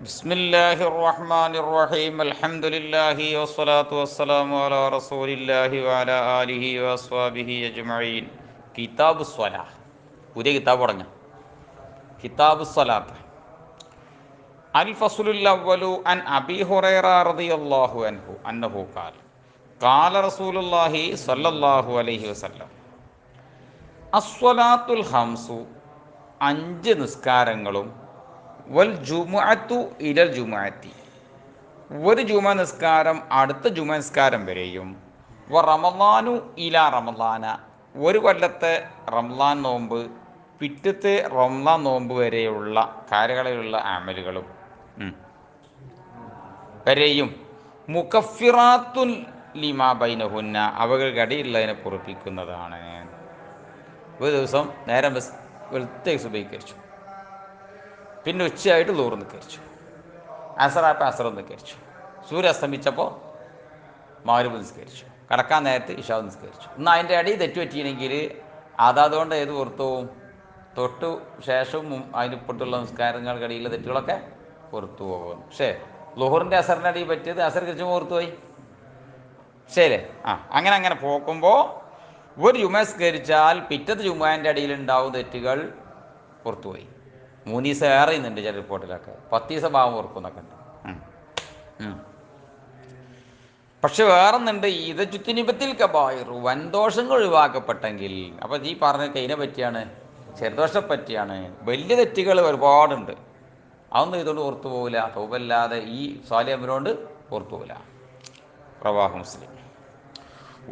ബിസ്മില്ലാഹിർ റഹ്മാനിർ റഹീം അൽഹംദുലില്ലാഹി വസ്സലാത്തു വസ്സലാമു അലാ റസൂലില്ലാഹി വഅലാ ആലിഹി വഅസ്വാബിഹി അജ്മഈൻ. കിതാബു സ്വലാഹ്, പുതിയ കിതാബ് തുടങ്ങാം. കിതാബു സ്വലാത്ത്. അൽ ഫസ്ലുൽ അവ്വലു അൻ അബീ ഹുറൈറ റളിയല്ലാഹു അൻഹു അന്നഹു ഖാല ഖാല റസൂലുള്ളാഹി സ്വല്ലല്ലാഹു അലൈഹി വസല്ലം അസ്വലാത്തുൽ ഹംസു, അഞ്ച് നിസ്കാരങ്ങളും, വൽ ജുമുഅത്തു ഇലൽ ജുമുഅത്തി, ഒരു ജുമ നിസ്കാരം അടുത്ത ജുമ നിസ്കാരം വരെയും, വ റമളാനു ഇല റമളാന, ഒരു കൊല്ലത്തെ റംളാൻ നോമ്പ് പിറ്റത്തെ റംളാൻ നോമ്പ് വരെയുള്ള കാലയളവിലുള്ള അമലുകളും വരെയും, മുകഫിറാത്തുൻ ലിമാ ബൈനഹുന്ന, അവകൾക്കിടയിലുള്ളതിനെ പൊറുപ്പിക്കുന്നതാണ്. ഒരു ദിവസം നേരം വെളുത്തേക്ക് സുബഹികരിച്ചു, പിന്നെ ഉച്ചയായിട്ട് ലൂറ് നിസ്കരിച്ചു, അസറായപ്പോൾ അസർ നിസ്കരിച്ചു, സൂര്യ അസ്തമിച്ചപ്പോൾ മഗ്‌രിബ് നിസ്കരിച്ചു, കടക്കാൻ നേരത്ത് ഇശാ നിസ്കരിച്ചു. എന്നാൽ അതിൻ്റെ ഇടയിൽ തെറ്റ് പറ്റിയെങ്കിൽ അതുകൊണ്ട് ഏത് പുറത്തു പോവും? തൊട്ടു ശേഷവും അതിനിപ്പുറത്തുള്ള നിസ്കാരങ്ങൾക്കിടയിലെ തെറ്റുകളൊക്കെ പുറത്തു പോകും. പക്ഷേ ലുഹറിൻ്റെ അസറിൻ്റെ അടിയിൽ പറ്റിയത് അസർ കഴിച്ചുമ്പോൾ പുറത്തു പോയി. ശരി, അങ്ങനെ അങ്ങനെ പോക്കുമ്പോൾ ഒരു ജുമ നിസ്കരിച്ചാൽ പിറ്റത്തെ ജുമാൻ്റെ അടിയിലുണ്ടാവും തെറ്റുകൾ പുറത്തുപോയി. 3 ദിവസം ഏറെ ചെയ്യുന്നുണ്ട് ചില റിപ്പോർട്ടിലൊക്കെ, 10 ദിവസം ഭാവം ഓർക്കുന്നൊക്കെ ഉണ്ട്. പക്ഷെ വേറൊന്നുണ്ട്, ഇത് ചുറ്റിനിപത്തിൽ കബായിറു, വൻദോഷങ്ങൾ ഒഴിവാക്കപ്പെട്ടെങ്കിൽ. അപ്പോൾ ഈ പറഞ്ഞ ഇതിനെ പറ്റിയാണ്, ചെറുദോഷത്തെ പറ്റിയാണ്. വലിയ തെറ്റുകൾ ഒരുപാടുണ്ട്, അതൊന്നും ഇതുകൊണ്ട് പുറത്തു പോകില്ല. തൗബല്ലാതെ ഈ സ്വാലിഹ് പുറത്തു പോകില്ല. റവാഹു മുസ്ലിം.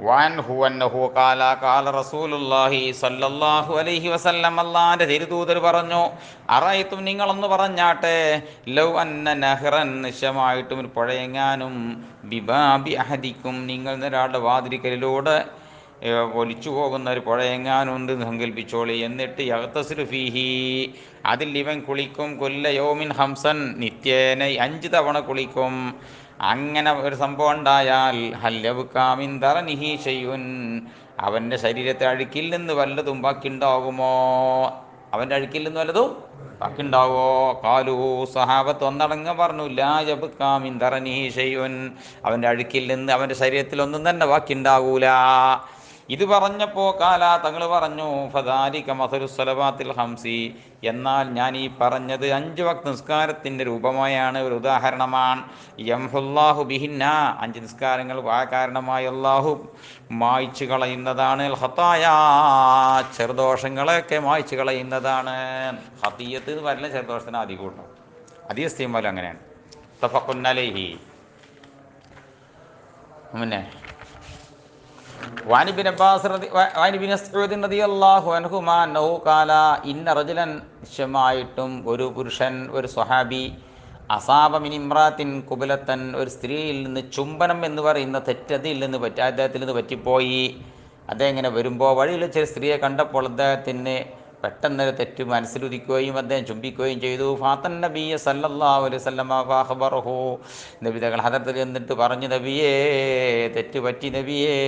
വഅൻഹു അന്നഹു ഖാല ഖാല റസൂലുള്ളാഹി സ്വല്ലല്ലാഹു അലൈഹി വസല്ലം, അല്ലാഹുവിൻ്റെ തിരുദൂതർ പറഞ്ഞു, അറഅയ്തും, നിങ്ങളൊന്ന് പറഞ്ഞാട്ടെ, ലൗ അന്ന നഹ്റൻ, നിശ്ചയമായിട്ടും ഒരു പുഴയെങ്ങാനും, ബിബാബി അഹദിക്കും, നിങ്ങൾ ഒരാളുടെ വാതിലിക്കലിലൂടെ ഒലിച്ചു പോകുന്ന ഒരു പുഴയെങ്ങാനുണ്ട് സങ്കല്പിച്ചോളി. എന്നിട്ട് യഗ്തസിലു ഫീഹി, അതിൽ ഇവൻ കുളിക്കും, കൊല്ല യൗമിൻ ഹംസൻ, നിത്യേന 5 തവണ കുളിക്കും. അങ്ങനെ ഒരു സംഭവം ഉണ്ടായാൽ, ഹല്ലബുക്കാമിൻ ദറനിഹി ഷൈഉൻ, അവൻ്റെ ശരീരത്തെ അഴുക്കിൽ നിന്ന് വല്ലതും ബാക്കിയുണ്ടാകുമോ? അവൻ്റെ അഴുക്കിൽ നിന്ന് വല്ലതും ബാക്കിയുണ്ടാവോ? കാലു, സഹാബത്ത് ഒന്നടങ്ക പറഞ്ഞു, ലാ യബ്കാമിൻ ദറനിഹി ഷൈഉൻ, അവൻ്റെ അഴുക്കിൽ നിന്ന് അവൻ്റെ ശരീരത്തിൽ ഒന്നും തന്നെ ബാക്കിയുണ്ടാകൂല. ഇത് പറഞ്ഞപ്പോൾ കാല തങ്ങൾ പറഞ്ഞു, ഫദാലിക മസലു സ്വലവാത്തിൽ ഹംസി, എന്നാൽ ഞാൻ ഈ പറഞ്ഞത് 5 വക്ത് നിസ്കാരത്തിൻ്റെ രൂപമായാണ്, ഒരു ഉദാഹരണമാണ്. യംഹുല്ലാഹു ബിഹിന്ന, 5 നിസ്കാരങ്ങൾ കാരണമായി അള്ളാഹു മായ്ച്ചു കളയുന്നതാണ്. ഖതായ, ചെറുദോഷങ്ങളെയൊക്കെ മായ്ച്ചു കളയുന്നതാണ്. ഖതിയത്ത് എന്ന് പറയുന്ന ചെറുദോഷത്തിന് അധികം ഉണ്ടാവും, അധിക സ്ഥിതിമല്ല. അങ്ങനെയാണ്. മുത്തഫഖുൻ അലൈഹി. പിന്നെ وعن ابن مسعود رضي الله عنهما أنه قال إن رجلا, നിശ്ചയമായിട്ടും ഒരു പുരുഷൻ, ഒരു സ്വഹാബി, അസാബ മിൻ ഇംറാത്തിൻ കുബലത്തൻ, ഒരു സ്ത്രീയിൽ നിന്ന് ചുംബനം എന്ന് പറയുന്ന തെറ്റതിൽ നിന്ന് അദ്ദേഹത്തിൽ നിന്ന് പറ്റിപ്പോയി. അദ്ദേഹം ഇങ്ങനെ വരുമ്പോൾ വഴിയിൽ വെച്ച സ്ത്രീയെ കണ്ടപ്പോൾ അദ്ദേഹത്തിന് പെട്ടെന്നൊരു തെറ്റ് മനസ്സിലുദിക്കുകയും അദ്ദേഹം ചുംബിക്കുകയും ചെയ്തു. ഫാത്തൻ നബിയെ സല്ലല്ലാഹു അലൈഹി വസല്ലം ഫഅഖബറഹു, നബി തങ്ങൾ ഹദറത്തിൽ എന്നിട്ട് പറഞ്ഞു, നബിയേ, തെറ്റ് പറ്റി നബിയേ.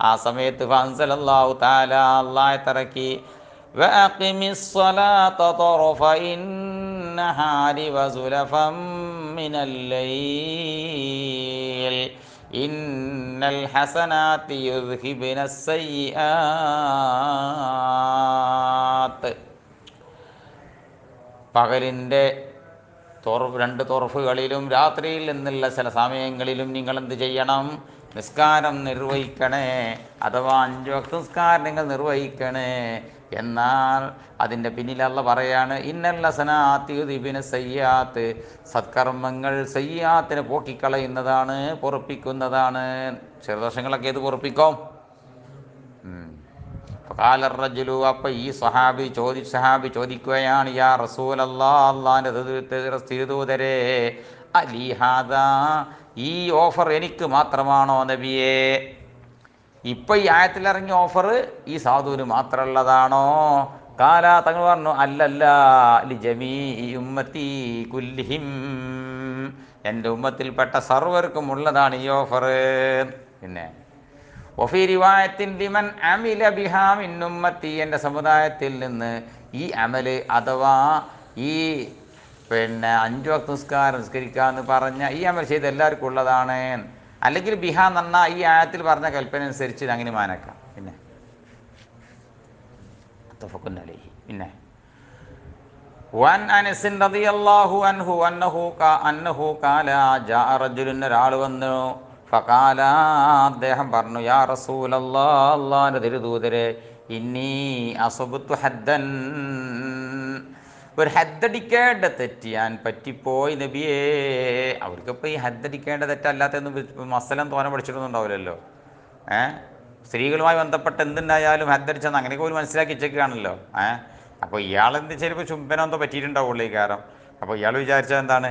ആ സമയത്ത് ഫഅൻസലല്ലാഹു തആല, അല്ലാഹു തറക്കി, വഅഖിമിസ് സ്വലാത തറഫൈൻ നഹാരി വസുലഫം മിനൽ ലൈൽ ഇന്നൽ ഹസനാതി യുദ്ഹിബുനസ് സയ്യിആത്ത്. പകലിൻ്റെ 2 തുറഫുകളിലും രാത്രിയിൽ നിന്നുള്ള ചില സമയങ്ങളിലും നിങ്ങൾ എന്ത് ചെയ്യണം? നിസ്കാരം നിർവഹിക്കണേ, അഥവാ 5 വക്ത് നിസ്കാരം നിങ്ങൾ നിർവഹിക്കണേ. എന്നാൽ അതിൻ്റെ പിന്നിലല്ല പറയാണ്, ഇന്നൽ ഹസനാതി യുദ്ഹിബുനസ് സയ്യിആത്ത്, സത്കർമ്മങ്ങൾ സയ്യിആത്തിനെ പോക്കിക്കളയുന്നതാണ്, പൊറുപ്പിക്കുന്നതാണ്. ചെറുദോഷങ്ങളൊക്കെ ഏത് പൊറുപ്പിക്കും? ഫഖാലറജുലു, അപ്പോൾ ഈ സഹാബി ചോദിക്കുകയാണ്, യാ റസൂലല്ലാഹ്, അല്ലാഹുവിൻ്റെ തിരുദൂതരേ, അലി ഹാദാ, ഈ ഓഫർ എനിക്ക് മാത്രമാണോ നബിയേ? ഇപ്പം ഈ ആയത്തിലിറങ്ങിയ ഓഫർ ഈ സാധുവിന് മാത്രമുള്ളതാണോ? കാല, തങ്ങൾ പറഞ്ഞു, അല്ലല്ല, ലി ജമീഇ ഉമ്മത്തി കുല്ലിഹിം, എൻ്റെ ഉമ്മത്തിൽപ്പെട്ട സർവർക്കും ഉള്ളതാണ് ഈ ഓഫർ. പിന്നെ വഫീ റിവായത്തിൻ ലിമൻ അമില ബിഹാ മിൻ ഉമ്മത്തി, എൻ്റെ സമുദായത്തിൽ നിന്ന് ഈ അമല് അഥവാ ഈ പിന്നെ 5 വക്ത് നിസ്കാരം നിസ്കരിക്കാമെന്ന് പറഞ്ഞ ഈ അമൽ ചെയ്ത് എല്ലാവർക്കും ഉള്ളതാണ്. അല്ലെങ്കിൽ ബിഹാ എന്ന് പറഞ്ഞാൽ ഈ ആയത്തിൽ പറഞ്ഞ കൽപ്പന അനുസരിച്ച് അങ്ങനെ മാനക്കാം. പിന്നെ പിന്നെ വൻ അനസ് റളിയല്ലാഹു അൻഹു അന്നഹു ഖാല ജാഅ റജുലുൻ, ഒരാൾ വന്നു, ഫഖാല, അദ്ദേഹം പറഞ്ഞു, യാ റസൂലല്ലാഹ്, അല്ലാഹുവിൻ്റെ തിരുദൂതരെ, ഇന്നി അസബതു ഹദ്ദൻ, ഒരു ഹദ്ദടിക്കേണ്ട തെറ്റ് ഞാൻ പറ്റിപ്പോയി നബിയേ. അവർക്കിപ്പോൾ ഈ ഹദ്ദടിക്കേണ്ട തെറ്റല്ലാത്തൊന്നും മസലം തോനെ പഠിച്ചിട്ടൊന്നും ഉണ്ടാവില്ലല്ലോ. സ്ത്രീകളുമായി ബന്ധപ്പെട്ട എന്തുണ്ടായാലും ഹദ്ദടിച്ചെന്ന് അങ്ങനെയൊക്കെ ഒരു മനസ്സിലാക്കി വെച്ചേക്കാണല്ലോ. അപ്പോൾ ഇയാളെന്ത് ചിലപ്പോൾ ചുംബനം എന്തോ പറ്റിയിട്ടുണ്ടാവുള്ളൂ ഈ കാരണം. അപ്പോൾ ഇയാൾ വിചാരിച്ചത് എന്താണ്,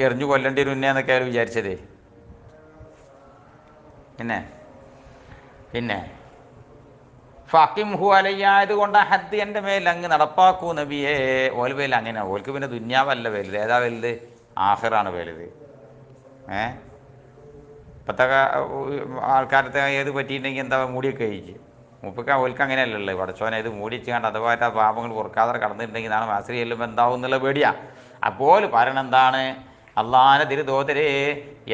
എറിഞ്ഞു കൊല്ലേണ്ടി ഒരു ഉന്നയെന്നൊക്കെ അയാൾ വിചാരിച്ചത്. പിന്നെ ഫാക്കിംഹു അലയ്യായത് കൊണ്ട് ഹദ്ദ് എൻ്റെ മേൽ അങ്ങ് നടപ്പാക്കൂ നബിയേ. ഓൽ പേൽ അങ്ങനെ, ഓൽക്ക് പിന്നെ ദുന്യാവല്ല വലുത്, ഏതാ വലുത്? ആഖിറാണ് വലുത്. ഇപ്പോഴത്തെ ആൾക്കാരത്തെ ഏത് പറ്റിയിട്ടുണ്ടെങ്കിൽ എന്താ മൂടിയൊക്കെ കഴിച്ച് മുപ്പൊക്കെ ഓൽക്ക് അങ്ങനെയല്ലല്ലോ. പടച്ചോനെ ഇത് മൂടിച്ച് കണ്ട് അഥവാ ആ പാപങ്ങൾ പൊറുക്കാതെ കടന്നിട്ടുണ്ടെങ്കിൽ നാളെ മാസരി ചെല്ലുമ്പോൾ എന്താവും എന്നുള്ള പേടിയാണ്. അപ്പോൾ പറയണെന്താണ്, അള്ളാഹിൻ്റെ തിരുദൂതരേ,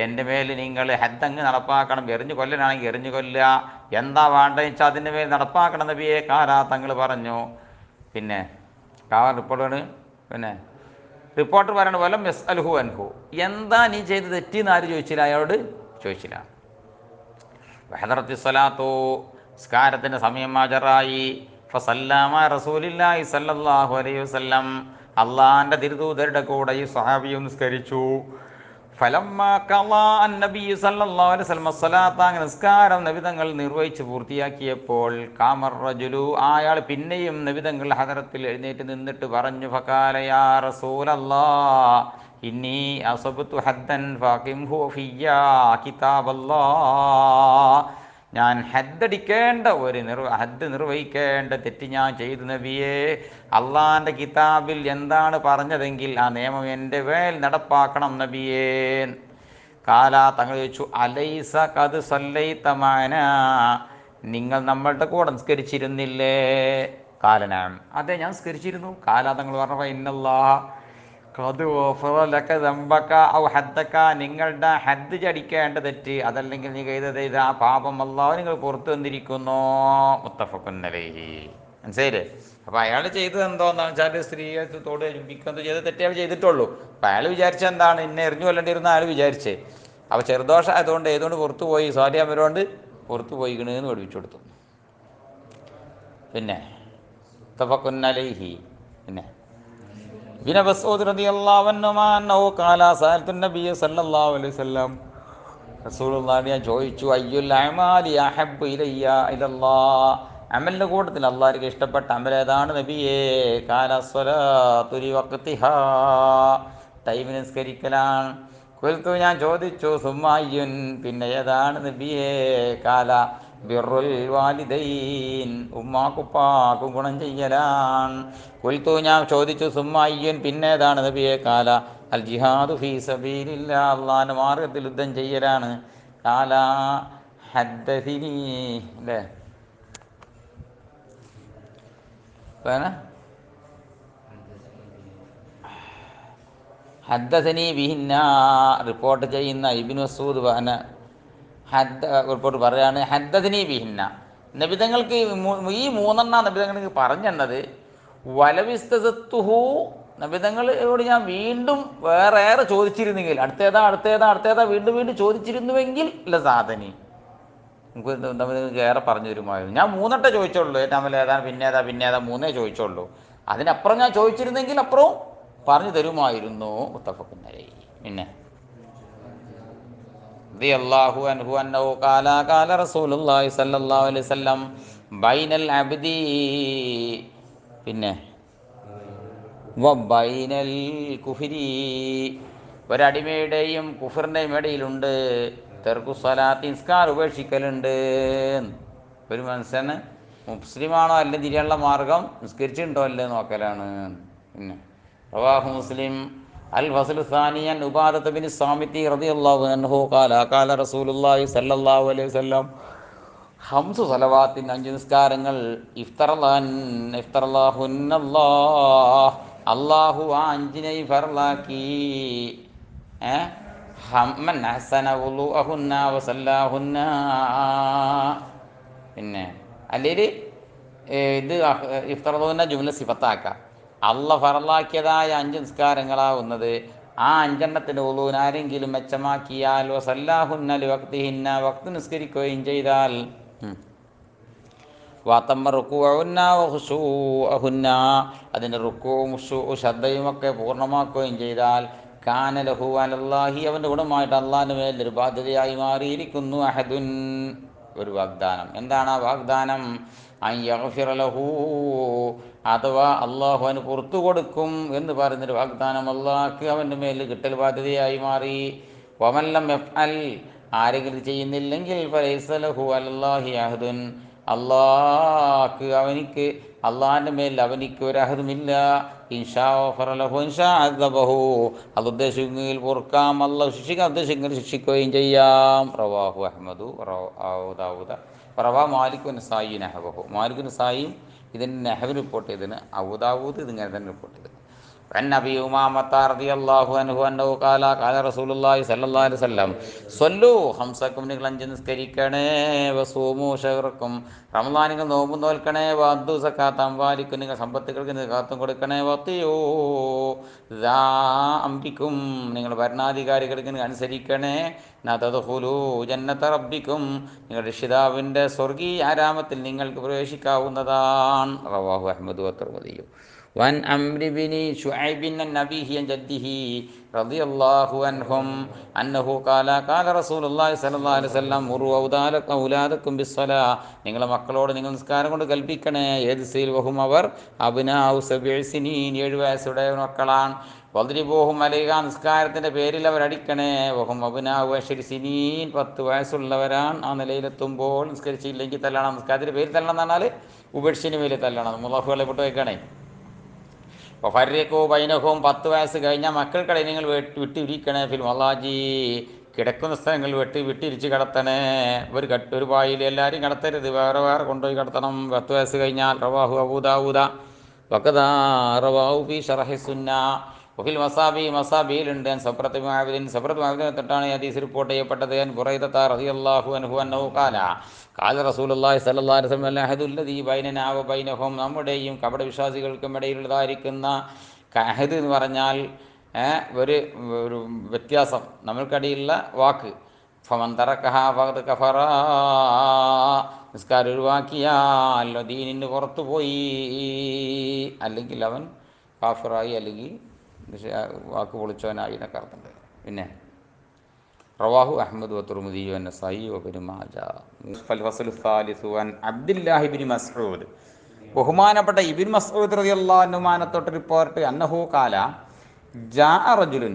എൻ്റെ മേൽ നിങ്ങൾ ഹദ്ദങ്ങ് നടപ്പാക്കണം. എറിഞ്ഞു കൊല്ലനാണെങ്കിൽ എറിഞ്ഞു കൊല്ലുക, എന്താ വേണ്ടതെന്ന് വെച്ചാൽ അതിൻ്റെ മേൽ നടപ്പാക്കണം നബിയെ. കാരാ തങ്ങൾ പറഞ്ഞു. പിന്നെ റിപ്പോർട്ടാണ്. പിന്നെ റിപ്പോർട്ടർ പറയണ വലം എസ് അൽഹു അൻഹു, എന്താ നീ ചെയ്ത് തെറ്റിന്ന് ആര് ചോദിച്ചില്ല, അയാളോട് ചോദിച്ചില്ല. വഹദറത്തി സ്വലാത്തു, നിസ്കാരത്തിൻ്റെ സമയം ഹാജറായി. ഫസല്ലമ റസൂലില്ലാഹി സല്ലല്ലാഹു അലൈഹി വസല്ലം, അള്ളാഹിൻ്റെ തിരുദൂതരുടെ കൂടെ ഈ സ്വഹാബിയും നിസ്കരിച്ചു. ഫലമ്മ ഖളാ അന്നബി സല്ലല്ലാഹു അലൈഹി വസല്ലം സ്വലാത്ത, നിസ്കാരം നബിതങ്ങൾ നിർവഹിച്ച് പൂർത്തിയാക്കിയപ്പോൾ, ഖാമർ റജുലു, അയാൾ പിന്നെയും നബിതങ്ങൾ ഹദറത്തിൽ എഴുന്നേറ്റ് നിന്നിട്ട് പറഞ്ഞു, ഫഖാല യാ റസൂലല്ലാഹ് ഇന്നി അസബ്തു ഹദ്ദൻ ഫാഖിംഹു ഫിയ്യാ കിതാബല്ലാഹ്, ഞാൻ ഹദ്ദടിക്കേണ്ട ഹദ്ദ് നിർവഹിക്കേണ്ട തെറ്റ് ഞാൻ ചെയ്തു നബിയേ. അള്ളാഹിൻ്റെ കിതാബിൽ എന്താണ് പറഞ്ഞതെങ്കിൽ ആ നിയമം എൻ്റെ മേൽ നടപ്പാക്കണം നബിയേ. കാല തങ്ങൾ ചോദിച്ചു, അലൈസ ഖദ് സല്ലൈത മഅനാ, നിങ്ങൾ നമ്മളുടെ കൂടെ നിസ്കരിച്ചിരുന്നില്ലേ? കാലനാം, അതെ ഞാൻ നിസ്കരിച്ചിരുന്നു. കാല തങ്ങൾ പറഞ്ഞു, ഇന്നല്ലാഹ ഖദ് ഗഫറ ലക ദംബക ഔ ഹദ്ദക, നിങ്ങളുടെ ഹദ്ദ് ചടിക്കേണ്ട തെറ്റ് അതല്ലെങ്കിൽ നീ ചെയ്ത ആ പാപം അല്ലാഹു നിങ്ങൾ പുറത്തു വന്നിരിക്കുന്നു. മുത്തഫഖുൻ അലൈഹി. മനസ്സിലായില്ലേ? അപ്പോൾ അയാൾ ചെയ്തത് എന്തോന്നാണ് വെച്ചാൽ സ്ത്രീയെ തോട് ചുംബിക്കുന്നത് ചെയ്ത് തെറ്റേ അയാൾ ചെയ്തിട്ടുള്ളൂ. അപ്പോൾ അയാൾ വിചാരിച്ച എന്താണ്, ഇന്നെ എറിഞ്ഞു കൊല്ലേണ്ടിയിരുന്ന അയാൾ വിചാരിച്ചേ. അപ്പോൾ ചെറുദോഷം ആയതുകൊണ്ട് ഏതുകൊണ്ട് പുറത്തു പോയി, സ്വാധീനം അവരോണ്ട് പുറത്തു പോയിക്കണെന്ന് പഠിപ്പിച്ചു കൊടുത്തു. പിന്നെ മുത്തഫഖുൻ അലൈഹി. പിന്നെ ഇബ്നു മസ്ഊദ് റളിയല്ലാഹു അൻഹു ഖാല സഅൽതു നബിയ സല്ലല്ലാഹു അലൈഹി വസല്ലം, റസൂലുള്ളാഹി ഞാൻ ചോദിച്ചു, അയ്യുൽ അഅമാലി അഹബ്ബു ഇലയ്യ ഇലല്ലാഹ്, അമലിൻ്റെ കൂട്ടത്തിൽ അള്ളാഹുവിന് ഇഷ്ടപ്പെട്ട അമൽ ഏതാണ് നബിയേ? ഖാല സ്വലാത്തു ലിവഖ്തിഹാ, ടൈമിന് നിസ്കരിക്കലാണ്. ഖുൽതു, ഞാൻ ചോദിച്ചു, സുമ്മയ്യുൻ, പിന്നെ ഏതാണ് നബിയേ? ഖാല ബിറുൽ വാലിദൈൻ, ഉമ്മാക്കുപ്പാക്കും ഗുണം ചെയ്യലാണ്. ഖുൽതു, ഞാൻ ചോദിച്ചു, സുമ്മയ്യുൻ, പിന്നെ ഏതാണ് നബിയേ? ഖാല അൽ ജിഹാദു ഫീ സബീലില്ലാഹ്, അള്ളാഹിൻ്റെ മാർഗത്തിൽ യുദ്ധം ചെയ്യലാണ്. ഖാല ഹദ്ദസിനി, അല്ലേ? ഹദ്ദസനി ബിഹിന്ന, റിപ്പോർട്ട് ചെയ്യുന്ന ഇബ്നു മസ്ഊദ് റിപ്പോർട്ട് പറയാണ്, ഹദ്ദസനി ബിഹിന്ന, നബിതങ്ങൾക്ക് ഈ മൂന്നെണ്ണ നബിതങ്ങൾക്ക് പറഞ്ഞെന്നത്. വലവിസ്തതുഹു, നബിതങ്ങളോട് ഞാൻ വീണ്ടും വേറെ ചോദിച്ചിരുന്നെങ്കിൽ, അടുത്തേതാ വീണ്ടും വീണ്ടും ചോദിച്ചിരുന്നുവെങ്കിൽ ലസാദനി, നമുക്ക് നബിതങ്ങൾക്ക് ഏറെ പറഞ്ഞു തരുമായിരുന്നു. ഞാൻ 3 വട്ടം ചോദിച്ചോളൂ, ഏറ്റവും ഏതാണ് പിന്നേതാ 3 ചോദിച്ചോളൂ. അതിനപ്പുറം ഞാൻ ചോദിച്ചിരുന്നെങ്കിൽ അപ്പുറവും പറഞ്ഞു തരുമായിരുന്നു. മുത്തഫഖുൻ അലൈഹി. പിന്നെ റളിയല്ലാഹു അൻഹു അന്നഹു ഖാല ഖാല റസൂലുള്ളാഹി സ്വല്ലല്ലാഹു അലൈഹി വസല്ലം ബൈനൽ അബ്ദി, പിന്നെ വബൈനൽ കുഫ്രി, ഒരടിമയുടെയും കുഫറിൻ്റെയും ഇടയിലുണ്ട് തർക്കു സ്വലാത്തി, നിസ്കാരം ഉപേക്ഷിക്കലുണ്ട്. ഒരു മനുഷ്യന് മുസ്ലിമാണോ അല്ല തിരിയാനുള്ള മാർഗം നിസ്കരിച്ചിട്ടുണ്ടോ അല്ലേ നോക്കലാണ്. പിന്നെ റവാഹു മുസ്ലിം. അൽ ഫസ്ലു സാനിയൻ ഉബാദത്ത് ബിൻ സാമിത്തി റളിയല്ലാഹു അൻഹു ഖാല ഖാല റസൂലുള്ളാഹി സ്വല്ലല്ലാഹു അലൈഹി വസല്ലം 5 സ്വലവാത്തിൻ, 5 നിസ്കാരങ്ങൾ, ഇഫ്തറല്ലാഹുന്നല്ലാഹ്, അള്ളാഹു ആ അഞ്ചിനെയും ഫർലാക്കി. ഹമ്മൻ ഹസന വുളുഅഹുന്ന വസല്ലാഹുന്ന. പിന്നെ അല്ലെങ്കിൽ ഇത് ഇഫ്തറദുന്ന ജുംല സിഫത്താക്കാം. അള്ള ഫറലാക്കിയതായ 5 നിസ്കാരങ്ങളാവുന്നത് ആ 5എണ്ണത്തിൻ്റെ ഉളൂന് ആരെങ്കിലും മെച്ചമാക്കിയാൽ വസല്ലാഹുന്ന ലി വക്തിഹിന്ന വക്ത് നിസ്കരിക്കുകയും ചെയ്താൽ വാത്തമ്മ റുക്കുഅഹുന്ന വഖുശൂഅഹുന്ന അതിൻ്റെ റുക്കുവും ശ്രദ്ധയും ഒക്കെ പൂർണ്ണമാക്കുകയും ചെയ്താൽ കാന ലഹു അലല്ലാഹി അവൻ്റെ ഗുണമായിട്ട് അള്ളാഹിൻ്റെ മേലൊരു ബാധ്യതയായി മാറിയിരിക്കുന്നു അഹദുൻ ഒരു വാഗ്ദാനം. എന്താണ് ആ വാഗ്ദാനം? അൻ യഗ്ഫിറ ലഹു അഥവാ അള്ളാഹു അവന് പുറത്തു കൊടുക്കും എന്ന് പറയുന്നൊരു വാഗ്ദാനം അള്ളാഹ്ക്ക് അവൻ്റെ മേൽ കിട്ടൽ ബാധ്യതയായി മാറി. വമല്ലം യഫ്അൽ ആരെങ്കിലും ചെയ്യുന്നില്ലെങ്കിൽ ഫലൈസ ലഹു അലല്ലാഹി അഹദുൻ അള്ളാഹ്ക്ക് അവനിക്ക് അള്ളാഹിൻ്റെ മേൽ അവനിക്ക് ഒരു അഹദുമില്ല. ഇൻഷാ ഗഫറ ലഹു ഇൻഷാ അദബഹു അത് ഉദ്ദേശിക്കുമെങ്കിൽ പൊറുക്കാം, അള്ളാഹു ശിക്ഷിക്കാൻ ഉദ്ദേശിക്കുമെങ്കിൽ ശിക്ഷിക്കുകയും ചെയ്യാം. റവാഹു അഹ്മദു ദാവൂദ റവാ മാലിക് നസായി നഹവഹു. മാലിക് നസായിയും ഇതിന് നെഹവ് റിപ്പോർട്ട് ചെയ്തതിന് അബൂദാവൂദ് ഇതിങ്ങനെ തന്നെ റിപ്പോർട്ട് ചെയ്തത്. عن أبي أمامة رضي الله عنه أنه قال قال رسول الله صلى الله عليه وسلم صلوا خمسكم നിങ്ങൾ 5 നിസ്കരിക്കണേ വസൂമു ഷഹ്റക്കും റമളാനിൽ നോമ്പ് നോൽക്കണേ വദ്ദു സക്കാത്ത് അംവാലിക്കും നിങ്ങൾ സമ്പത്തുകൾക്ക് സക്കാത്തും കൊടുക്കണേ വത്തിയോ ദാ അംരിക്കും നിങ്ങൾ ഭരണാധികാരികൾക്ക് അനുസരിക്കണേ നതദ്ഖുലൂ ജന്നത റബ്ബിക്കും നിങ്ങളുടെ രക്ഷിതാവിൻ്റെ സ്വർഗീയ ആരാമത്തിൽ നിങ്ങൾക്ക് പ്രവേശിക്കാവുന്നതാണ്. റവാഹു അഹ്മദ് വതിർമദിയും. وعن عمرو بن شعيب عن أبيه عن جده رضي الله عنهم أنه قال قال رسول الله صلى الله عليه وسلم مروا أولادكم بالصلاة നിങ്ങളെ മക്കളോട് നിങ്ങൾ നിസ്കാരം കൊണ്ട് കൽപ്പിക്കണേ. ഏത് സീൽ വഹും അവർ അബ്നാഉ 7 സിനീൻ 7 വയസ്സുடைய മക്കളാണ്. വദ്രിബൂഹും അലൈഹ നിസ്കാരത്തിൻ്റെ പേരിൽ അവർ അടിക്കണേ. വഹും അബ്നാഉ 10 സിനീൻ 10 വയസ്സുള്ളവരാണ്. ആ നിലയിലെത്തുമ്പോൾ നിസ്കരിച്ചില്ലെങ്കിൽ തല്ലണം. നിസ്കാരത്തിൻ്റെ പേരിൽ തല്ലണം എന്ന് പറഞ്ഞാൽ ഉപേക്ഷിന് പേരിൽ തല്ലണം. മുളഫുകളെ വിട്ട് വയ്ക്കണേ. ഫർരിഖൂ ബൈനഹും 10 വയസ്സ് കഴിഞ്ഞാൽ മക്കൾക്കിടയിൽ നിങ്ങൾ വിട്ടിരിക്കണേ. ഫിൽ മലാജി കിടക്കുന്ന സ്ഥലങ്ങൾ വിട്ടിരിച്ച് കിടത്തണേ. ഒരു പായിൽ എല്ലാവരും കിടത്തരുത്, വേറെ വേറെ കൊണ്ടുപോയി കിടത്തണം 10 വയസ്സ് കഴിഞ്ഞാൽ. റവാഹു അബൂദാവൂദ വഖദാ റവാഹു ഫി ശറഹി സുന്ന വഫിൽ മസാബിയിലുണ്ട്. സബ്രത്ത് മുഅവിദിനെ തൊട്ടാണ് ഈ ഹദീസ് റിപ്പോർട്ട് ചെയ്യപ്പെട്ടത്. ബുറൈദത റളിയല്ലാഹു അൻഹു അന്നഹു ഖാല ഖാല റസൂലുള്ളാഹി സ്വല്ലല്ലാഹു അലൈഹി വസല്ലം അൽഅഹദുല്ലദീ ബൈനനാ വ ബൈനഹും നമ്മുടെയും കപട വിശ്വാസികൾക്കും ഇടയിലുള്ളതായിരിക്കുന്ന അഹദ് എന്ന് പറഞ്ഞാൽ ഒരു വ്യത്യാസം, നമ്മൾക്കിടയിലുള്ള വാക്ക്. ഫമൻ തറക്കഹ ഫഖദ് കഫറ നിസ്കാരം ഒഴിവാക്കിയാൽ ദീനിന് പുറത്തു പോയി, അല്ലെങ്കിൽ അവൻ കാഫിറായി, അല്ലെങ്കിൽ വാക്ക് പൊളിച്ചവനായി എന്നൊക്കെ അർത്ഥമുണ്ട്. പിന്നെ റവാഹു അഹ്മദ് വതുർമുദി വന്നസായി വഇബ്നു മാജ. ഫൽ ഫസ്ലു സാലിസു അൻ അബ്ദുല്ലാഹി ഇബ്നു മസ്ഊദ് ബഹുമാനപ്പെട്ട ഇബ്നു മസ്ഊദ് റളിയല്ലാഹു അൻഹു മാനത്തോട്ട് റിപ്പോർട്ട് അന്നഹു ഖാല ജാഅ റജുലുൻ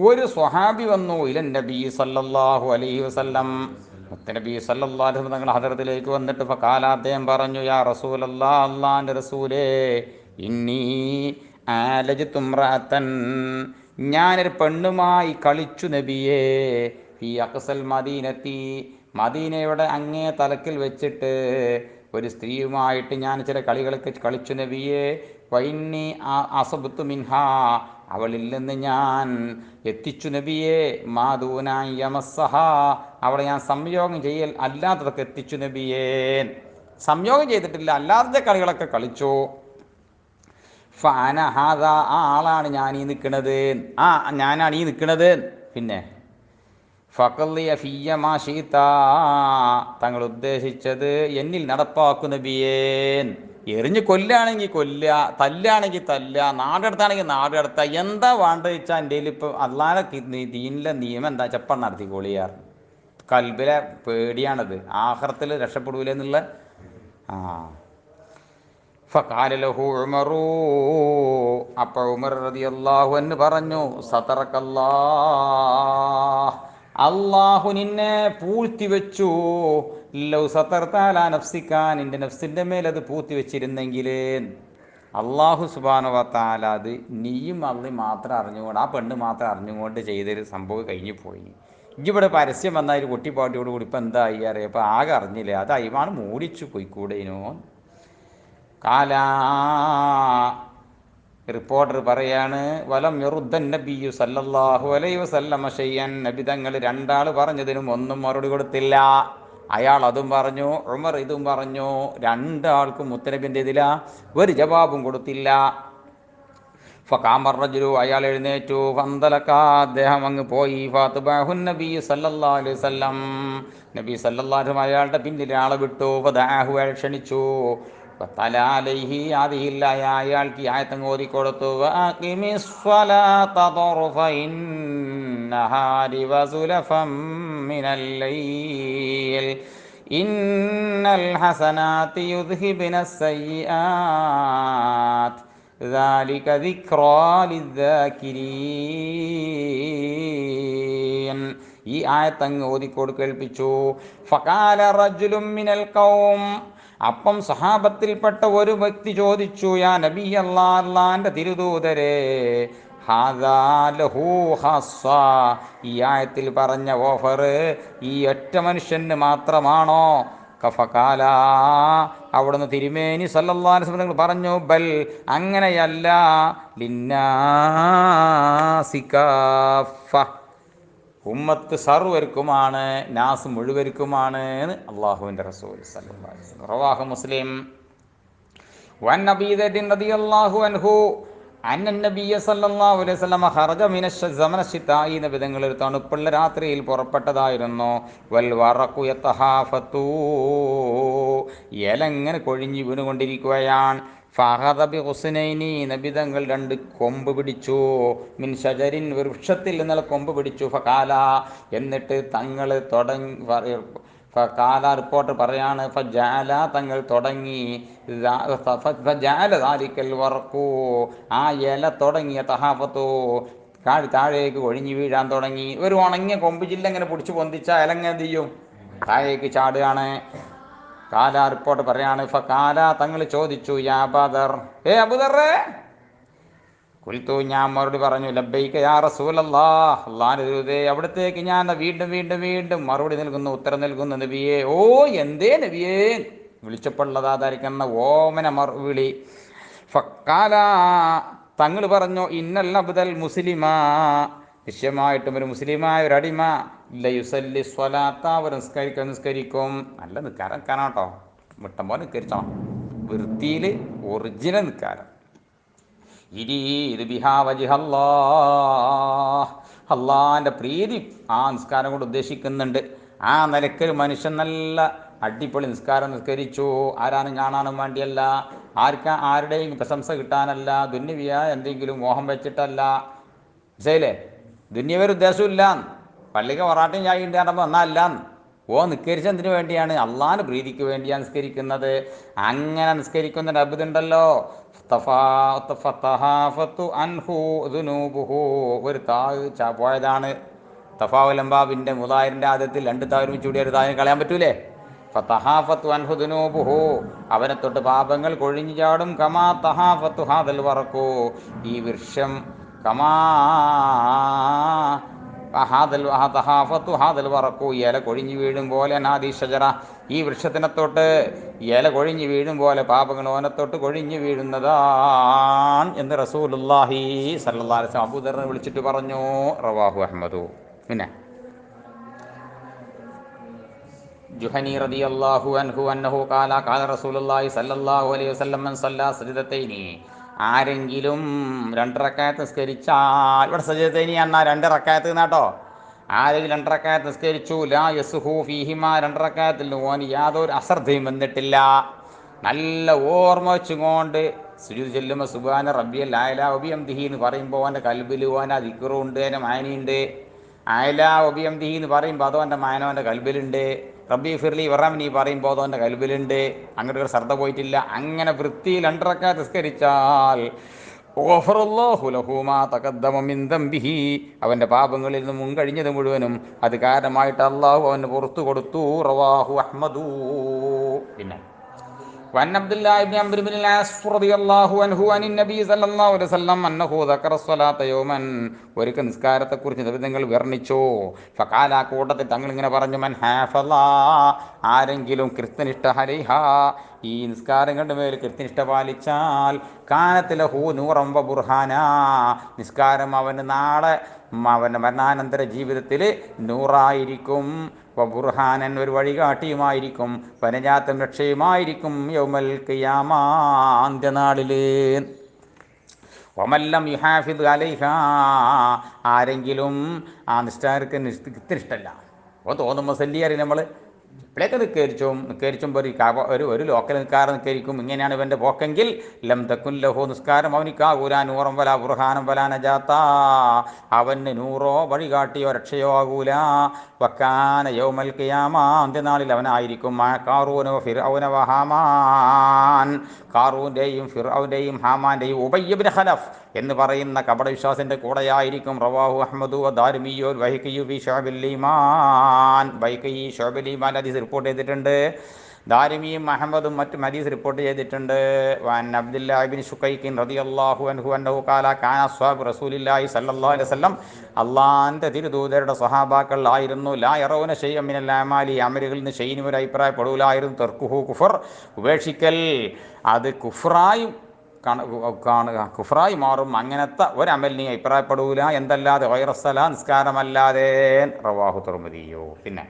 ഒരു സ്വഹാബി വന്നു ഇലൻ നബി സല്ലല്ലാഹു അലൈഹി വസല്ലം നബി സല്ലല്ലാഹു അലൈഹി വസല്ലം തങ്ങളുടെ ഹദറത്തിലേക്ക് വന്നിട്ട് ഫഖാല അദ്ദേഹം പറഞ്ഞു യാ റസൂലല്ലാഹ് അല്ലാഹുവിൻ്റെ റസൂലേ ഇന്നി ആലജതു ഇംറഅതൻ ഞാനൊരു പെണ്ണുമായി കളിച്ചു നബിയേ ഫീ അഖ്സൽ മദീനത്തി മദീനയുടെ അങ്ങേ തലക്കിൽ വെച്ചിട്ട് ഒരു സ്ത്രീയുമായിട്ട് ഞാൻ ചില കളികളൊക്കെ കളിച്ചു നബിയേ. വൈന്നി അസബ്തു മിൻഹാ അവളിൽ നിന്ന് ഞാൻ എത്തിച്ചു നബിയേ. മാദൂന യമസ്സഹ അവളെ ഞാൻ സംയോഗം ചെയ്യൽ അല്ലാത്തതൊക്കെ എത്തിച്ചു നബിയേ. സംയോഗം ചെയ്തിട്ടില്ല, അല്ലാത്ത കളികളൊക്കെ കളിച്ചു. ഫാന ഹാദ ആ ആളാണ് ഞാനീ നിൽക്കുന്നത്, ഞാനാണ് ഈ നിൽക്കുന്നത്. പിന്നെ ഫഖളിയ ഫിയ്യ മാ ശീത തങ്ങൾ ഉദ്ദേശിച്ചത് എന്നിൽ നടപ്പാക്കു നബിയേൻ. എറിഞ്ഞ് കൊല്ലുകയാണെങ്കിൽ കൊല്ലുക, തല്ലുകയാണെങ്കിൽ തല്ലുക, നാടെടുത്താണെങ്കിൽ നാടെടുത്തുക, എന്താ വേണ്ടത് വെച്ചാൽ എൻ്റെ കയ്യിൽ ഇപ്പോൾ അള്ളാഹുവിൻ്റെ ദീനിലെ നിയമം എന്താ ചെപ്പം നടത്തിക്കൊള്ളിയാർ. കൽബിലെ പേടിയാണത്, ആഖിറത്തിൽ രക്ഷപ്പെടൂല എന്നുള്ള. ഫഖാല ലഹു ഉമറു അപ്പോൾ ഉമർ റളിയല്ലാഹു അൻഹു പറഞ്ഞു സതറക്കല്ലാഹ് അള്ളാഹു നിന്നെ പൂഴ്ത്തി വെച്ചു. ലൗ സതർതാല നഫ്സിക്കാൻ നിന്റെ നഫ്സിൻ്റെ മേലത് പൂഴ്ത്തി വെച്ചിരുന്നെങ്കിൽ അള്ളാഹു സുബ്ഹാനഹു വ തആല അത് നീയും അള്ളി മാത്രം അറിഞ്ഞുകൊണ്ട്, ആ പെണ്ണ് മാത്രം അറിഞ്ഞുകൊണ്ട് ചെയ്തൊരു സംഭവം കഴിഞ്ഞു പോയി. ഇവിടെ പരസ്യം വന്നാൽ ഒരു കുട്ടിപ്പാട്ടിയോട് കൂടി ഇപ്പം എന്തായി അറിയാം, ഇപ്പം ആകെ അറിഞ്ഞില്ലേ, അത് അയിമാണ് മൂടിച്ചു പോയിക്കൂടേനോ. കാല റിപ്പോർട്ടർ പറയാണ്, വലം യറുദ്ദൻ നബിയു സല്ലല്ലാഹു അലൈഹി വസല്ലമ ഷൈഅൻ, നബി തങ്ങൾ രണ്ടാൾ പറഞ്ഞതിനും ഒന്നും മറുപടി കൊടുത്തില്ല. അയാൾ അതും പറഞ്ഞു, ഉമർ ഇതും പറഞ്ഞു, രണ്ടാൾക്കും മുത്തനബി എന്ത് ചെയ്തില്ല, ഒരു ജവാബും കൊടുത്തില്ല. ഫഖാമർ റജുലു, അയാൾ എഴുന്നേറ്റു, ഫന്തലക, അദ്ദേഹം അങ്ങ് പോയി. ഫതബഹുൻ നബി സല്ലല്ലാഹു അലൈഹി വസല്ലം, നബി സല്ലല്ലാഹു അലൈഹി വസല്ലം അയാളുടെ പിന്നിൽ ആളെ വിട്ടു. ഫദഅഹു, അയാൾ ക്ഷണിച്ചു. ഫതല അലൈഹി ഹാദിഹിൽ ആയ, അയാൾക്ക് ഈ ആയത്ത് ഓതി കൊടുത്തു. വഅഖിമിസ് സ്വലാത തർഫൈൻ നഹാരി വസുലഫം മിനൽ ലൈൽ ഇന്നൽ ഹസനാതി യുദ്ഹിബിനസ് സയ്യിആത് ذلك ذكرى للذاكرين. ഈ ആയത്തങ്ങ് ഓതിക്കോട് കേൾപ്പിച്ചു. ഫഖാല റജുലും മിനൽ ഖൗം, അപ്പം സഹാബത്തിൽപ്പെട്ട ഒരു വ്യക്തി ചോദിച്ചു, യാ നബി അല്ലാഹ്, അല്ലാഹുവിൻ്റെ തിരുദൂതരെ, ഹാദാ ലഹു ഖാസ്സ, ഈ ആയത്തിൽ പറഞ്ഞ ഓഫർ ഈ ഒറ്റ മനുഷ്യന് മാത്രമാണോ? കഫകാല, അവിടുന്ന് തിരുമേനി സല്ലല്ലാഹു അലൈഹി വസല്ലം പറഞ്ഞു, ബൽ, അങ്ങനെയല്ല, ലിന്നാസി കാഫ, ഉമ്മത്ത് സർവർക്കുമാണ്, നാസ് മുഴുവർക്കുമാണ് എന്ന് അള്ളാഹുവിൻ്റെ റസൂൽ സല്ലല്ലാഹു അലൈഹി വസല്ലം. റവാഹു മുസ്ലിം. വൻ അബീ ദർദ് റളിയല്ലാഹു അൻഹു അന്നൻ നബിയ സല്ലല്ലാഹു അലൈഹി വസല്ലം ഖറജ മിനശ് സമനശിതായി, നബിതങ്ങൾ ഒരു തണുപ്പുള്ള രാത്രിയിൽ പുറപ്പെട്ടതായിരുന്നു. വൽ വറഖു യതഹാഫതു, ഇലങ്ങനെ കൊഴിഞ്ഞു വീണുകൊണ്ടിരിക്കുകയാണ്. ഫഅഖദ ബിഗുസ്നൈനി, നബിതങ്ങൾ രണ്ട് കൊമ്പ് പിടിച്ചു. മിൻ ഷജരിൻ, വൃക്ഷത്തിൽ നിന്നുള്ള കൊമ്പ് പിടിച്ചു. ഫഖാല, എന്നിട്ട് തങ്ങൾ ഫഖാല, റിപ്പോർട്ടർ പറയാണ്, ഫജഅല, തങ്ങൾ തുടങ്ങി, ഫജഅല ദാലിക്കൽ വറഖു, ആ ഇല തുടങ്ങിയ തഹാഫത്തു, താഴേക്ക് ഒഴിഞ്ഞു വീഴാൻ തുടങ്ങി. ഒരു ഉണങ്ങിയ കൊമ്പ് ജില്ല ഇങ്ങനെ പിടിച്ച് പൊന്തിച്ചാൽ ഇലങ്ങനെ എന്ത് ചെയ്യും, താഴേക്ക് ചാടുകയാണ്. കാല, റിപ്പോർട്ട് പറയാണ്, ഫഖാല, തങ്ങൾ ചോദിച്ചു, യാ അബൂദർ, അബൂദറേ, കുൽത്തു, ഞാൻ മറുപടി പറഞ്ഞു, ലബ്ബൈക യാ റസൂലല്ലാഹ്, അല്ലാഹുവിൻ്റെ ദൂതേ, അവിടത്തേക്ക് ഞാൻ വീണ്ടും വീണ്ടും വീണ്ടും മറുപടി നൽകുന്നു, ഉത്തരം നൽകുന്നു നബിയേ. ഓ എന്തേ നബിയേ, വിളിച്ചപ്പോഴുള്ളതായിരിക്കുന്ന ഓമന മറുവിളി. ഫഖാല, തങ്ങൾ പറഞ്ഞു, ഇന്നൽ അബ്ദൽ മുസ്ലിമാ, നിശ്ചയമായിട്ടും ഒരു മുസ്ലിമായ ഒരു അടിമ, ലയുസല്ലി സ്വലാത്ത, അവർ നിസ്കരിക്കും. നല്ല നിൽക്കാനാട്ടോ, വിട്ടം പോലെ നിസ്കരിച്ചോ, വൃത്തിയിൽ ഒറിജിനൽ നിൽക്കാരം. ഇത് ബിഹാ വജ്ഹല്ലാഹ്, അള്ളാഹിൻ്റെ പ്രീതി ആ നിസ്കാരം കൊണ്ട് ഉദ്ദേശിക്കുന്നുണ്ട്. ആ നിലയ്ക്ക് മനുഷ്യൻ നല്ല അടിപൊളി നിസ്കാരം നിസ്കരിച്ചു, ആരാനും കാണാനും വേണ്ടിയല്ല, ആരുടെയും പ്രശംസ കിട്ടാനല്ല, ദുന്യവിയായ എന്തെങ്കിലും മോഹം വെച്ചിട്ടല്ല. മനസ്സിലായില്ലേ? ദുന്യവൊരു ഉദ്ദേശമില്ല. പള്ളിക്ക് പൊറാട്ടയും ചായ ഉണ്ടാകുമ്പോൾ ഒന്നല്ല, നിസ്കരിച്ചതിന് വേണ്ടിയാണ്, അള്ളാഹിൻ്റെ പ്രീതിക്ക് വേണ്ടിയാണ് നിസ്കരിക്കുന്നത്. അങ്ങനെ നിസ്കരിക്കുന്ന അബുദുണ്ടല്ലോ, ഒരു താഴ് പോയതാണ്. തഫാവുലംബാബിൻ്റെ മുതായറിൻ്റെ ആദ്യത്തിൽ രണ്ട് താഴ്മ ചൂടിയ ഒരു താഴിന് കളയാൻ പറ്റൂലേ? ഫതഹാഫത്തു അൻഹു ദുനൂബുഹു, അവനെ തൊട്ട് പാപങ്ങൾ കൊഴിഞ്ഞു ചാടും. കമാ തഹാഫത്തു ഹാദൽ വറഖു, ഈ വൃക്ഷം, കമാ ഹാദൽ വറഖു, ഇല കൊഴിഞ്ഞു വീഴും പോലെ, നാദി ഷജറ, ഈ വൃക്ഷത്തിനെ തൊട്ട് ഇല കൊഴിഞ്ഞു വീഴും പോലെ പാപങ്ങൾ ഓനത്തൊട്ട് കൊഴിഞ്ഞു വീഴുന്നതാണ് എന്ന് റസൂലുള്ളാഹി സല്ലല്ലാഹു അലൈഹി വസല്ലം അബൂദറിനെ വിളിച്ചിട്ട് പറഞ്ഞു. റവാഹു അഹ്മദു. പിന്നെ ജുഹനി റളിയല്ലാഹു അൻഹു അന്നഹു ഖാല ഖാല റസൂലുള്ളാഹി സല്ലല്ലാഹു അലൈഹി വസല്ലം മൻ സല്ലാ സജ്ദതൈനി, ആരെങ്കിലും 2 റക്അത്ത് നിസ്കരിച്ചാൽ, ഇവിടെ സജ്ദതൈനി എന്നാ 2 റക്അത്ത് എന്നാട്ടോ, ആരെങ്കിലും 2 റക്അത്ത് നിസ്കരിച്ചു, ലാ യസ്ഹു ഫീഹിമ, 2 റക്അത്തിൽ ഓന് യാതൊരു അശ്രദ്ധയും വന്നിട്ടില്ല, നല്ല ഓർമ്മ വെച്ചുകൊണ്ട് സുജൂദ് ചെല്ലുമ്പോൾ സുബ്ഹാന റബ്ബിയൽ അഅല വബിഹംദിഹി എന്ന് പറയുമ്പോൾ അവൻ്റെ കൽബിൽ ഓന ദിക്റുണ്ട്, അതിൻ്റെ മാനിയുണ്ട്. അഅല വബിഹംദിഹി എന്ന് പറയുമ്പോൾ അതോ എൻ്റെ മാനവൻ്റെ കൽബിലുണ്ട്. റബ്ബി ഫിർലി വറഹ്മനി പറയുമ്പോൾ അതോ എൻ്റെ കൽബിലുണ്ട്. അങ്ങോട്ട് ഒരു ശ്രദ്ധ പോയിട്ടില്ല. അങ്ങനെ വൃത്തിയിൽ 2 റക്അത്ത് നിസ്കരിച്ചാൽ ഗഫറല്ലാഹു ലഹു മാ തഖദ്ദമ മിൻ ദംബിഹി, അവൻ്റെ പാപങ്ങളിൽ നിന്ന് മുൻകഴിഞ്ഞത് മുഴുവനും അത് കാരണമായിട്ട് അള്ളാഹു അവന് പുറത്തു കൊടുത്തു. റവാഹു അഹ്മദു. പിന്നെ വൻ അബ്ദുല്ലാഹി ഇബ്നു അംർ ഇബ്നുൽ ആസ് റളിയല്ലാഹു അൻഹു അനിൻ നബി സല്ലല്ലാഹു അലൈഹി വസല്ലം അന്നഹു ദക്കറ സ്വലാത്ത യൗമൻ, ഒരിക്കൽ നിസ്കാരത്തെക്കുറിച്ച് നബി തങ്ങൾ വർണ്ണിച്ചു. ഫഖാല, കൂട്ടത്തിൽ തങ്ങൾ ഇങ്ങനെ പറഞ്ഞു, മൻ ഹാഫള, ആരെങ്കിലും കൃത്യനിഷ്ഠ ഹലൈഹ, ഈ നിസ്കാരങ്ങളുടെ മേൽ കൃത്യനിഷ്ഠ പാലിച്ചാൽ, കാനത്ത് ലഹു നൂറൻ വ ബുർഹാന, നിസ്കാരം അവന് നാളെ അവൻ്റെ മരണാനന്തര ജീവിതത്തിൽ നൂറായിരിക്കും, ബുർഹാനൻ ഒരു വഴികാട്ടിയുമായിരിക്കും, വനജാത്തും രക്ഷയുമായിരിക്കും, യൗമൽ ഖിയാമ അന്ത്യനാളിൽ. വമല്ലം യുഹാഫിദ് അലൈഹ, ആരെങ്കിലും ആ നിസ്കാരത്തിന് ഇഷ്ടമല്ല, അപ്പോൾ തോന്നുമ്പോൾ സല്ലിയറി നമ്മൾ ഇപ്പോഴേക്ക് നിസ്കരിച്ചുമ്പോൾ ഒരു ലോക്കൽ നിൽക്കാറ് നിസ്കരിക്കും, ഇങ്ങനെയാണ് ഇവൻ്റെ പോക്കെങ്കിൽ, ലം തക്കുൻ ലഹു, നിസ്കാരം അവനിക്കാകൂല, നൂറം വല ബുർഹാനം വല നജാത്ത, അവന് നൂറോ വഴികാട്ടിയോ രക്ഷയോ ആകൂല, വക്കാന യൗമൽ ഖിയാമ അന്ത്യനാളിൽ അവനായിരിക്കും കാറൂനോ ഫിർഔന വ ഹാമാൻ, കാറൂൻ്റെയും ഫിർഔൻ്റെയും ഹാമാൻ്റെയും ഉബയ്യ് ഇബ്നു ഖലഫ് എന്ന് പറയുന്ന കപടവിശ്വാസിൻ്റെ കൂടെയായിരിക്കും. റവാഹു അഹ്മദു വ ദാരിമിയ്യു വഹീഖിയ്യു ഫി ശുഅബിൽ ഈമാൻ, വഹീഖി ശുഅബുൽ ഈമാൻ ഹദീസ് റിപ്പോർട്ട് ചെയ്തിട്ടുണ്ട്. ദാരിമിയും അഹമ്മദും മറ്റും ഹദീസ് റിപ്പോർട്ട് ചെയ്തിട്ടുണ്ട്. വൻ അബ്ദുല്ലാഹി ഇബ്നു ശുഖൈഖിൻ റളിയല്ലാഹു അൻഹു അന്നഹു ഖാല കാന അസ്ഹാബു റസൂലില്ലാഹി സ്വല്ലല്ലാഹു അലൈഹി വസല്ലം, അള്ളാഹിൻ്റെ തിരുദൂതരുടെ സ്വഹാബാക്കൾ ആയിരുന്നു, ലാ യറൗന ശൈഅൻ മിനൽ അമാലി, അമലുകളിൽ നിന്ന് ഷെയ്നും ഒരു അഭിപ്രായപ്പെടൂലായിരുന്നു, തർക്കുഹു കുഫർ, ഉപേക്ഷിക്കൽ അത് കുഫ്റായും കാണുക, കുഫ്റായി മാറും, അങ്ങനത്തെ ഒരമലിനെയും അഭിപ്രായപ്പെടൂല, എന്തല്ലാതെ വൈറസല, നിസ്കാരമല്ലാതെ. റവാഹു തിർമിദിയ്യു. പിന്നെ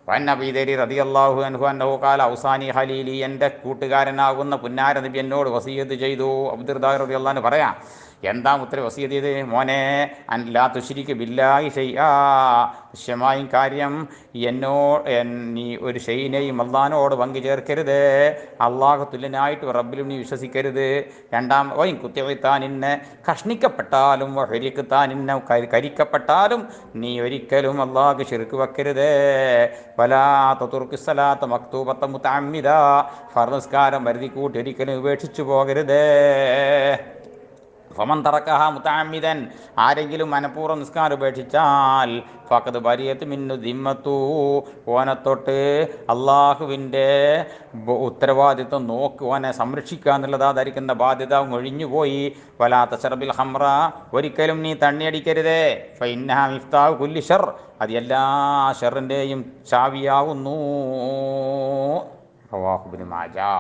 വൻ അബീ ദർ റളിയല്ലാഹു അൻഹു അന്നഹു ഖാല ഔസാനി ഖലീലി, എൻ്റെ കൂട്ടുകാരനാകുന്ന പുന്നാര നബി എന്നോട് വസിയത്ത് ചെയ്തു. അബൂദർദാ റളിയല്ലാഹു അൻഹു പറയാം, എന്താ മുത്തര വസിയത്ത് ചെയ്ത്, മോനെ അൻ ലാ തുശ്രിക ബില്ലാഹി ഷൈആ, നിശ്ചയമായും കാര്യം നീ ഒരു ഷെയ്നെയും അള്ളാഹിനോട് പങ്കു ചേർക്കരുത്, അള്ളാഹു തുല്യനായിട്ട് റബ്ബിലും നീ വിശ്വസിക്കരുത്. രണ്ടാം വൈൻ കുത്തിവയ്ത്താൻ ഇന്ന് കഷ്ണിക്കപ്പെട്ടാലും ഹരിക്കുത്താൻ ഇന്ന കരിക്കപ്പെട്ടാലും നീ ഒരിക്കലും അള്ളാഹ് ശിർക്ക് വെക്കരുത്. വലാ തതുർകി സ്വലാത്ത മക്തൂബത്ത മുതഅമ്മിദ, ഫർദ് നിസ്കാരം വരുതി കൂട്ടി ഒരിക്കലും ഉപേക്ഷിച്ചു പോകരുത്. ഫമൻ തറക്കഹ മുതഅമ്മിദൻ, ആരെങ്കിലും മനഃപൂർവ്വം നിസ്കാരം ഉപേക്ഷിച്ചാൽ, ഫഖദ് ബരിയത്ത് മിന്നു ദിമ്മത്തു, ഓനത്തൊട്ട് അള്ളാഹുവിൻ്റെ ഉത്തരവാദിത്വം ഓനെ സംരക്ഷിക്കുക എന്നുള്ളതാ ധരിക്കുന്ന ബാധ്യത ഒഴിഞ്ഞുപോയി. വലാ തശ്റബിൽ ഖംറ, ഒരിക്കലും നീ തണ്ണിയടിക്കരുതേ, ഫഇന്നഹ മിഫ്താഹു കുല്ലി ശർ, അത് എല്ലാ ഷർറിൻ്റെയും ചാവിയാവുന്നു. റവാഹു ഇബ്നു മാജാ.